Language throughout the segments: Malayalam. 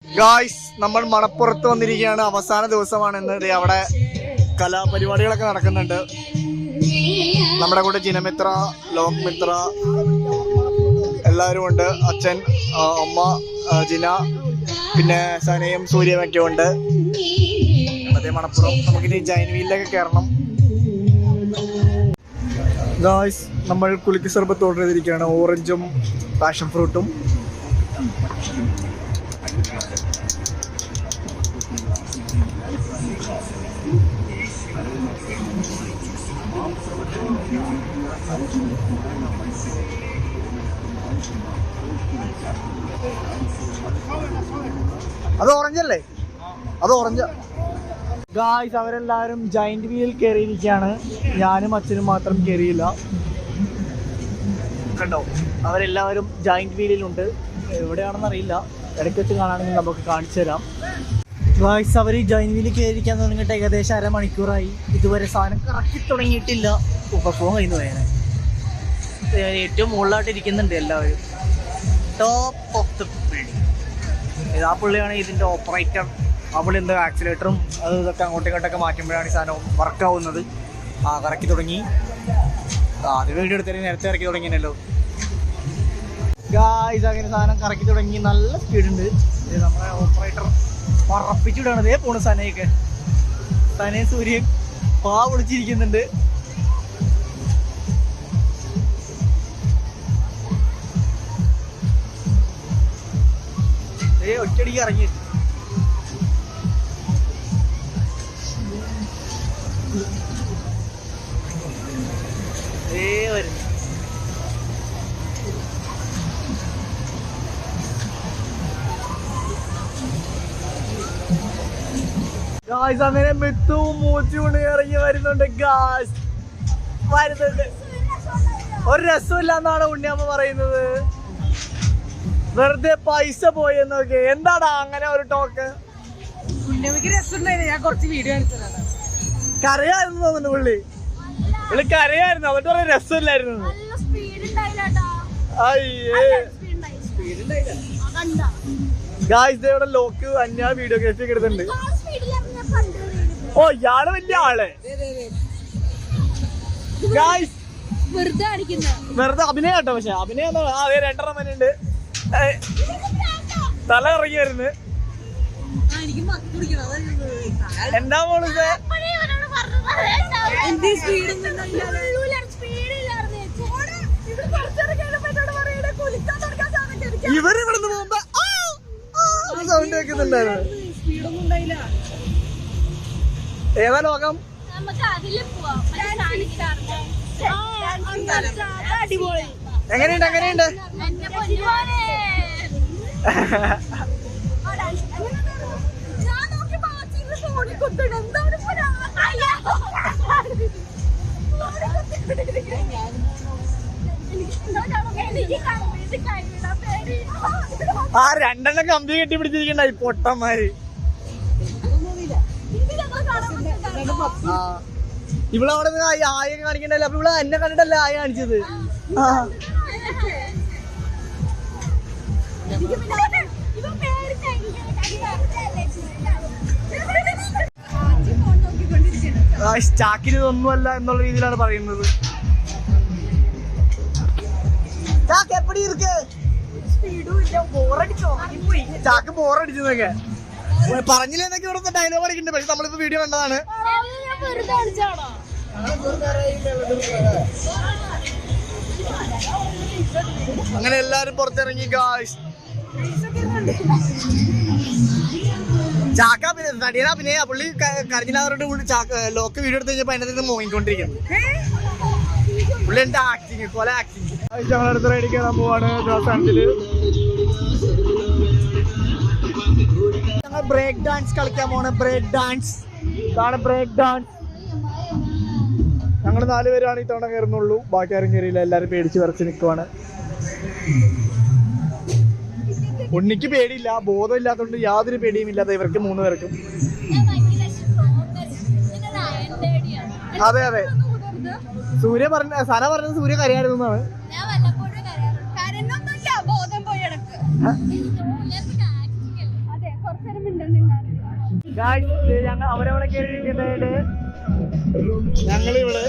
ഗായ്സ്, നമ്മൾ മണപ്പുറത്ത് വന്നിരിക്കുകയാണ്. അവസാന ദിവസമാണ് ഇന്ന്. അവിടെ കലാപരിപാടികളൊക്കെ നടക്കുന്നുണ്ട്. നമ്മുടെ കൂടെ ജിനമിത്ര, ലോക്മിത്ര എല്ലാവരും ഉണ്ട്. അച്ഛൻ, അമ്മ, ജിന, പിന്നെ സനയും സൂര്യയൊക്കെ ഉണ്ട്. അതേ മണപ്പുറം. നമുക്കിനി ജൈൻ വീലിലേക്ക് കയറണം. ഗായ്സ്, നമ്മൾ കുലുക്കി സർബത്ത് ഓർഡർ ചെയ്തിരിക്കുകയാണ്. ഓറഞ്ചും പാഷൻ ഫ്രൂട്ടും. അത് ഓറഞ്ചല്ലേ? അത് ഓറഞ്ച്. ഗായ്സ്, അവരെല്ലാവരും ജൈന്റ് വീലിൽ കയറിയിരിക്കുകയാണ്. ഞാനും അച്ഛനും മാത്രം കയറിയില്ല. കണ്ടോ, അവരെല്ലാവരും ജൈന്റ് വീലിലുണ്ട്. എവിടെയാണെന്ന് അറിയില്ല. ഇടയ്ക്ക് വെച്ച് കാണാണെങ്കിൽ നമുക്ക് കാണിച്ചു തരാം. ഗായ്സ്, അവർ ജൈന്റ് വീലിൽ കയറിയിരിക്കാൻ തുടങ്ങിയിട്ട് ഏകദേശം അരമണിക്കൂറായി. ഇതുവരെ സാധനം കറക്കി തുടങ്ങിയിട്ടില്ല. ഉപഭോഗം കഴിഞ്ഞു പോയാൽ ഏറ്റവും മുകളിലായിട്ട് ഇരിക്കുന്നുണ്ട് എല്ലാവരും. Top of the building. ആ പുള്ളിയാണ് ഇതിൻ്റെ ഓപ്പറേറ്റർ. ആ പുള്ളി എന്താ ആക്സിലേറ്ററും അത് ഇതൊക്കെ അങ്ങോട്ടും ഇങ്ങോട്ടൊക്കെ മാറ്റുമ്പോഴാണ് ഈ സാധനം വർക്കാവുന്നത്. കറക്കി തുടങ്ങി. അത് വീഡിയോ എടുത്തതിന് നേരത്തെ ഇറക്കി തുടങ്ങിയല്ലോ. ഗായ്സ്, അങ്ങനെ സാധനം കറക്കി തുടങ്ങി. നല്ല സ്പീഡുണ്ട്. ഇത് നമ്മുടെ ഓപ്പറേറ്റർ പറപ്പിച്ചിടാണ്. ഇതേ പോണു സനയൊക്കെ. സനയും സൂര്യൻ വിളിച്ചിരിക്കുന്നുണ്ട്. ഒറ്റയടിക്ക് ഇറങ്ങി. വരുന്നു. ഗായ്സ്, അങ്ങനെ മിത്തും മൂച്ചും കൊണ്ട് ഇറങ്ങി വരുന്നുണ്ട്. ഗായ്സ് വരുന്നുണ്ട്. ഒരു രസമില്ല എന്നാണ് ഉണ്ണിയമ്മ പറയുന്നത്. വെറുതെ പൈസ പോയെന്നൊക്കെ. എന്താടാ അങ്ങനെ ഒരു ടോക്ക്? ഉണ്ണിയമ്മക്ക് രസമുണ്ടായിരുന്നു. ഞാൻ കുറച്ച് വീഡിയോ എടുത്തതാണ്. കരയായിരുന്നു തോന്നുന്നു പുള്ളി കരയായിരുന്നു. അവരുടെ ഒരു രസമില്ലായിരുന്നു. ഗായ്സ്, ഇവിടെ ലോക്ക് അന്യ വീഡിയോഗ്രാഫി ഒക്കെ എടുത്തിട്ടുണ്ട്. ഓ, ഇയാള് വലിയ ആള്. ഗായ്സ്, വെറുതെ അഭിനയം കേട്ടോ. പക്ഷെ അഭിനയം അതേ 2 മനുണ്ട്. തല ഇറങ്ങി വരുന്നു. എന്താ മോള് ഇവര് ഇവിടുന്ന് പോകുമ്പോ സൗണ്ട് കേൾക്കുന്നുണ്ടായിരുന്നു. ഏതാ ലോകം? എങ്ങനെയുണ്ട്? എങ്ങനെയുണ്ട്? ആ 2 കമ്പി കെട്ടി പിടിച്ചിരിക്കണ്ടായി പൊട്ടന്മാര്. ഇവളവിടെ നിന്ന് ആയ കാണിക്കണ്ടല്ലോ. അപ്പൊ ഇവിടെ എന്നെ കണ്ടിട്ടല്ലേ ആയ കാണിച്ചത്. ചാക്കിന് ഇതൊന്നുമല്ല എന്നുള്ള രീതിയിലാണ് പറയുന്നത്. ചാക്ക് ബോറടിച്ചതൊക്കെ പറഞ്ഞില്ലെന്നൊക്കെ ഇവിടുത്തെ ഡയലോഗ് അടിക്കുന്നുണ്ട്. പക്ഷെ നമ്മളിപ്പോ വീഡിയോ കണ്ടതാണ്. അങ്ങനെ എല്ലാരും പുറത്തിറങ്ങി. ഗായ്സ്, ചാക്ക നടിയനാ. പിന്നെ പുള്ളി കരഞ്ഞില്ലാതെ ലോക്ക് വീഡിയോ എടുത്ത് കഴിഞ്ഞപ്പോ അതിനകത്ത് മോങ്ങിക്കൊണ്ടിരിക്കുന്നു. പുള്ളി എന്റെ ആക്ടിങ് കൊല ആക്ടിങ്. ഞങ്ങളടുത്ത് റൈഡ് കയറാൻ പോവാണ്. ഞങ്ങൾ ബ്രേക്ക് ഡാൻസ് കളിക്കാൻ പോണ്. ബ്രേക്ക് ഡാൻസ് ഇതാണ്. ബ്രേക്ക് ഡാൻസ് ഞങ്ങൾ 4 പേരാണ് ഇത്തവണ കയറുന്നുള്ളൂ. ബാക്കി ആരും കയറിയില്ല. എല്ലാരും പേടിച്ച് വിറച്ച് നിൽക്കുവാണ്. ഉണ്ണിക്ക് പേടിയില്ല. ബോധം ഇല്ലാത്തതുകൊണ്ട് യാതൊരു പേടിയും ഇല്ലാത്ത ഇവർക്ക് 3 പേർക്കും. അതെ അതെ. സൂര്യ സന പറഞ്ഞത് സൂര്യ കരയായിരുന്നു എന്നാണ്. ഞങ്ങൾ അവരവിടെ കയറിയിരിക്കുന്നതില് ഞങ്ങളിവിടെ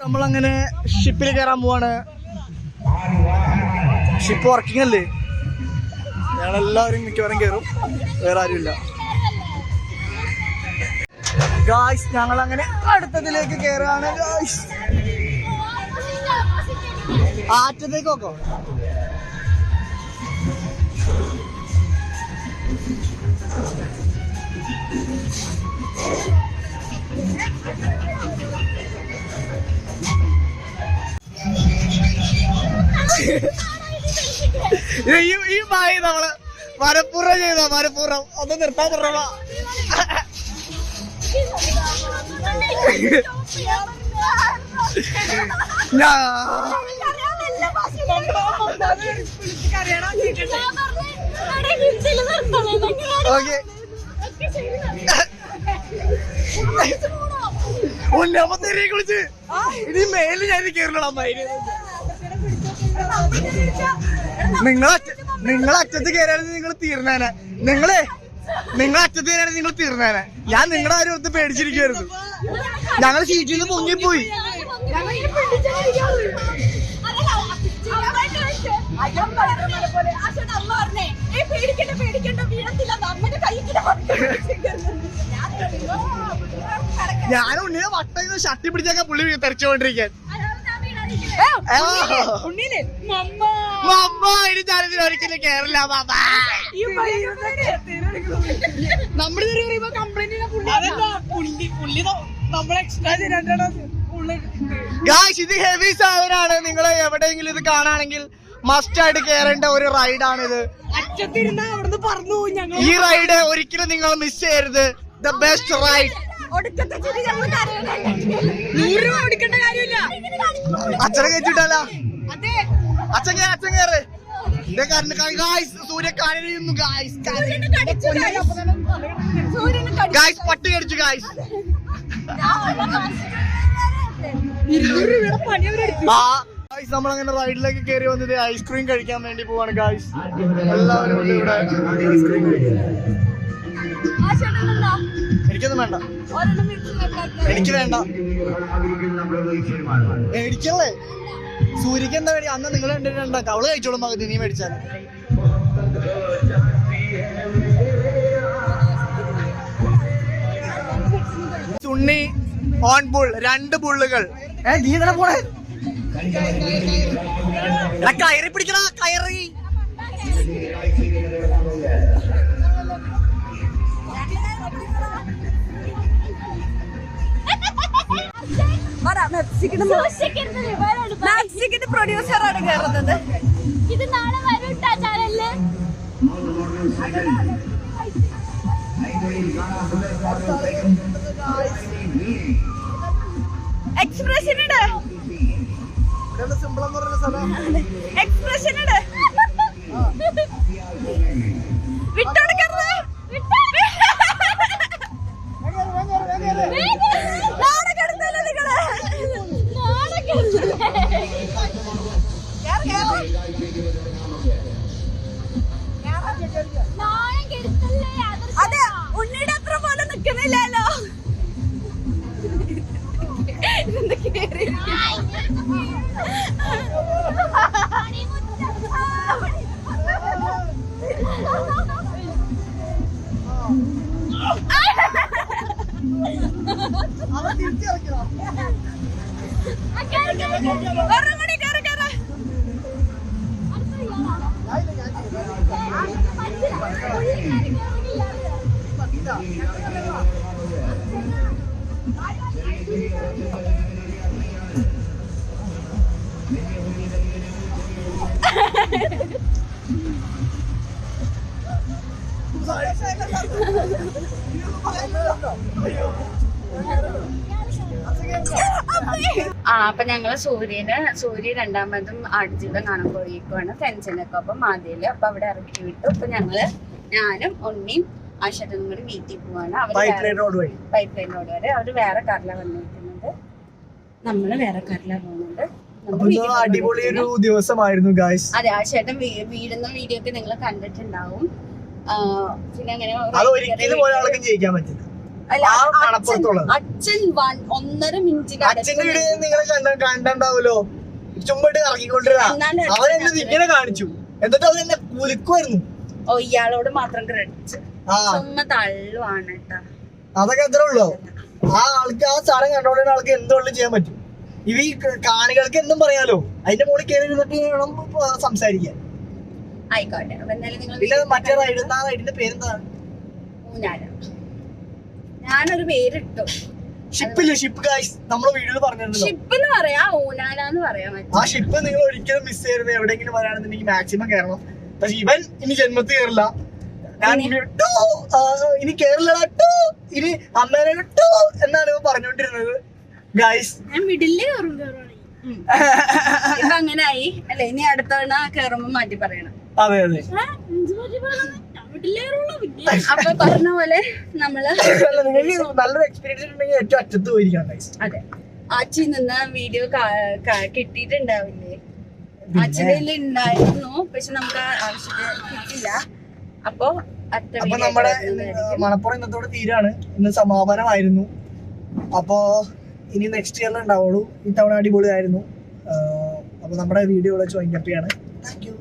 നമ്മളങ്ങനെ ഷിപ്പിൽ കയറാൻ പോവാണ്. ഷിപ്പ് വർക്കിംഗ് അല്ലേ, ഞങ്ങളെല്ലാവരും മിക്കവാറും കയറും, വേറെ ആരുമില്ല. ഗായ്സ് ഞങ്ങളങ്ങനെ അടുത്തതിലേക്ക് കയറാണ്. ഗായ്സ് ആറ്റത്തേക്ക് നോക്കോ. ഈ മായ നമ്മള് മനപ്പൂർവ്വം ചെയ്ത മനപ്പൂർവ്വം ഒന്ന് നിർത്താൻ പറഞ്ഞ ഓക്കെ ഉന്നമത്തേരെ കുളിച്ച് ഇനി മേലിൽ ഞാൻ കേരള നിങ്ങൾ അറ്റത്ത് കയറാണെങ്കിൽ നിങ്ങൾ തീർന്നേനെ. നിങ്ങൾ അറ്റത്ത് കയറാണെങ്കിൽ നിങ്ങൾ തീർന്നേനെ. ഞാൻ നിങ്ങളുടെ ആരും അടുത്ത് പേടിച്ചിരിക്കുവായിരുന്നു. ഞങ്ങൾ സീറ്റിൽ നിന്ന് മുങ്ങിപ്പോയി. ഞാൻ ഉണ്ണിനെ വട്ടം ഷട്ടി പിടിച്ചൊക്കെ പുള്ളി തെറിച്ചുകൊണ്ടിരിക്കാൻ ഇനി ചാനലിൽ ഒരിക്കലും കേറില്ല ഇത് ഹെവി സാധനമാണ്. നിങ്ങൾ എവിടെയെങ്കിലും ഇത് കാണാണെങ്കിൽ മസ്റ്റ് ആയിട്ട് കേറേണ്ട ഒരു റൈഡാണിത്. ഈ റൈഡ് ഒരിക്കലും നിങ്ങൾ മിസ് ചെയ്യരുത്. The best ride. അച്ഛനെ കഴിച്ചിട്ടല്ല അച്ഛൻ കയറ്. സൂര്യ കരയുന്നു ഗായ്സ്. പട്ടി കടിച്ചു ഗായ്സ്. നമ്മളങ്ങനെ റൈഡിലേക്ക് കയറി വന്നത് ഐസ്ക്രീം കഴിക്കാൻ വേണ്ടി പോവാണ് ഗായ്സ്. എല്ലാവരും ഇവിടെ എനിക്കൊന്നും വേണ്ട. എനിക്ക് വേണ്ട. മേടിക്കല്ലേ സൂര്യക്ക് എന്താ വേണ്ടി? അന്ന് നിങ്ങൾ കണ്ടിട്ടുണ്ടാക്കാം. അവള് കഴിച്ചോളും പകുതി നീ മേടിച്ചാൽ. ഉണ്ണി ഓൺ ബുൾ, 2 ബുള്ളുകൾ. നീ ഇങ്ങനെ പോണേ? കയറി പിടിക്കണ കയറി. മെക്സിക്കന്റെ പ്രൊഡ്യൂസറാണ് കയറുന്നത്. ഇത് നാളെ വരും ചാനലില്. എക്സ്പ്രഷൻ ഇട്. എക്സ്പ്രഷൻ ഇട്. വിട്ടോടുക്കരുത്. അതെ ഉണ്ണിയുടെ അത്ര പോലെ നിക്കുന്നില്ലല്ലോ. അപ്പൊ ഞങ്ങള് സൂര്യ രണ്ടാമതും ആടുജീവിതം കാണാൻ പോയിരിക്കുവാണ് ഫ്രണ്ട്സിനൊക്കെ ഒപ്പം മാതിയില്. അപ്പൊ അവിടെ ഇറക്കി വിട്ടു. അപ്പൊ ഞാനും ഉണ്ണിയും ആശാട്ടും കൂടി വീട്ടിൽ പോവാണ്. പൈപ്പ് ലൈൻ റോഡ് വരെ. അവര് വേറെ കാറിലാണ് വന്നിരിക്കുന്നത്, നമ്മള് വേറെ കാറിലാണ് പോകുന്നുണ്ട്. അടിപൊളി ഒരു ദിവസമായിരുന്നു ഗായ്സ്. അതെ, ആശാട്ടൻ വീടുന്ന വീഡിയോ ഒക്കെ നിങ്ങൾ കണ്ടിട്ടുണ്ടാവും. പിന്നെ അങ്ങനെ അച്ഛൻ 1.5 മിനിറ്റിന് കണ്ടാവൂലോ ചുമ്മായിട്ട് ഇറങ്ങിക്കൊണ്ടിരുന്ന കാണിച്ചു. എന്നിട്ട് അത് എന്നെ കുലുക്കുമായിരുന്നു. ഓ, ഇയാളോട് മാത്രം ക്രെഡിറ്റ്. ചുമ്മാ തള്ളുവാണ് കേട്ടാ. അതൊക്കെ എത്ര ഉള്ളോ? ആ ആൾക്ക് ആ സാധനം കണ്ടോണ്ട് ആൾക്ക് എന്തുകൊണ്ടും ചെയ്യാൻ പറ്റും. ഇവ ഈ കാണികൾക്ക് എന്തും പറയാലോ. അതിന്റെ മുകളിൽ കയറി ഇരുന്നിട്ട് വേണം സംസാരിക്കാൻ. ആയിക്കോട്ടെ. മറ്റേ റൈഡ് എന്താ? റൈഡിന്റെ പേരെന്താ? ഊഞ്ഞാല. ഞാനൊരു പേരിട്ടു. ഷിപ്പില്ലേ? ഷിപ്പ് ഗായ്സ് നമ്മള് വീഡിയോയിൽ പറഞ്ഞിട്ടുണ്ടല്ലോ. ഷിപ്പ് എന്ന് പറയാ, ഊഞ്ഞാല എന്ന് പറയാൻ പറ്റും. ആ ഷിപ്പ് നിങ്ങൾ ഒരിക്കലും മിസ് ചെയ്യരുത്. എവിടെയെങ്കിലും വരാണെന്നുണ്ടെങ്കിൽ മാക്സിമം കയറണം. പക്ഷെ ഇവൻ ഇനി ജന്മത്തിൽ കയറില്ല. ഞാൻ ഇനി കേരള ഇനി അമ്മേനെ കിട്ടു എന്നാണ് ഇവ പറഞ്ഞോണ്ടിരുന്നത് ഗായ്സ്. ഞാൻ മിഡില് ഇപ്പൊ അങ്ങനായി അല്ലെ? ഇനി അടുത്ത തവണ കേറുമ്പോ മാറ്റി പറയണം. അതെ അതെ. അപ്പൊ പറഞ്ഞ പോലെ നമ്മള് നല്ലൊരു എക്സ്പീരിയൻസ് ഉണ്ടെങ്കിൽ ഏറ്റവും അറ്റത്ത് പോയിരിക്കാം. അതെ, ആച്ചി നിന്ന് വീഡിയോ കിട്ടിയിട്ടുണ്ടാവില്ലേ? ആച്ചിന്റെ ഉണ്ടായിരുന്നു, പക്ഷെ നമുക്ക് ആവശ്യത്തിന് കിട്ടില്ല. അപ്പൊ നമ്മുടെ മണപ്പുറം ഇന്നത്തോടെ തീരാണ്. ഇന്ന് സമാപനമായിരുന്നു. അപ്പോ ഇനി നെക്സ്റ്റ് ഇയറിൽ ഉണ്ടാവുള്ളൂ. ഇത്തവണ അടിപൊളിയായിരുന്നു. അപ്പൊ നമ്മുടെ വീഡിയോ ഇവിടെ ജോയിൻ അപ്പ് ചെയ്യാണ്. Thank you.